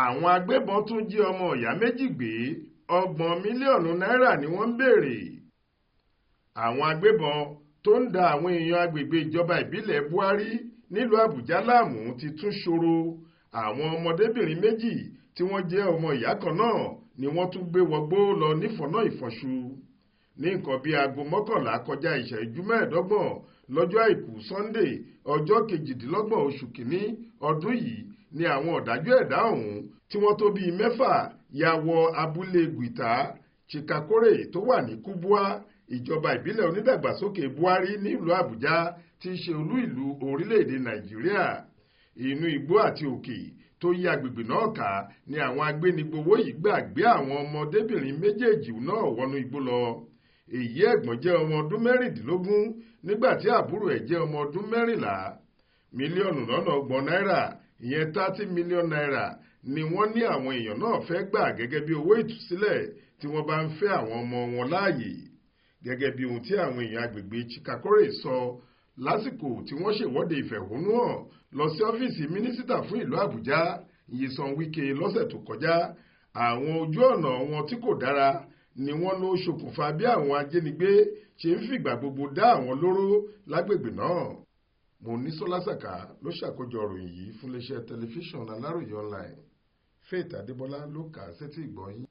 Àwọn agbébọn tún jí ọmọ ìyá méjì gbé, 30 mílíọ̀nù náírà ni wọ́n ń béèrè. Àwọn agbébọn tó ń da àwọn èèyàn agbègbè ìjọba ìbílẹ̀ Beere nílùú Àbújá láàmú ti tún ṣòro. Àwọn ọmọdébìnrin méjì tí wọ́n jẹ́ ọmọ ìyá kan náà ni wọ́n tún gbé wọgbó lọ nífọ̀nà ìfọ̀ṣù. Ní nǹkan bíi aago 11 kọjá ìṣẹ́jú 15 lọ́jọ́ àìkú Sunday ọjọ́ 28 oṣù kìíní ọdún yìí ni àwọn ọ̀dájú ẹ̀dá ọ̀hún tí wọ́n tó bíi 6 ya wọ abúlé Gwita Chikakore tó wà ní Kubwa, ìjọba ìbílẹ̀ onídàgbàsókè Beere nílùú Àbújá tí í ṣe olú ìlú orílẹ̀-èdè Nàìjíríà. Inú igbó àti òkè tó yí agbègbè náà ká ni àwọn agbénigbowó yìí gbà gbé àwọn ọmọdébìnrin méjèèjì náà wọnú igbó lọ. Èyí ẹ̀gbọ́n jẹ́ ọmọ ọdún 16 nígbà tí àbúrò ẹ̀ jẹ́ ọmọ ọdún 14. Mílíọ̀nù lọ́nà 30 náírà, ìyẹn 30 mílíọ̀nù náírà ni wọ́n ní àwọn èèyàn náà fẹ́ gbà gẹ́gẹ́ bí owó ìtúsílẹ̀ tí wọ́n bá ń fẹ́ àwọn ọmọ wọn láàyè. Gẹ́gẹ́ bí ohun tí àwọn èèyàn agbègbè Chikakore sọ lásìkò tí wọ́n ṣèwọ́de ìfẹ̀hónúhàn lọ sí ọ́fíìsì mínísítà fún ìlú Àbújá Nyesom Wike lọ́sẹ̀ tó kọjá, àwọn ojú ọ̀nà wọn tí kò dára ni wọ́n ló ṣokùnfà bí àwọn ajínigbé ṣe ń fìgbà gbogbo dá àwọn lóró lágbègbè náà. Monísọ́lá Sàká ló ṣàkójọ ìròyìn yìí fún iléeṣẹ́ tẹlifíṣàn Aláròyé online. Faith Adébọ́lá ló kà á sétí ìgbọ́ yín.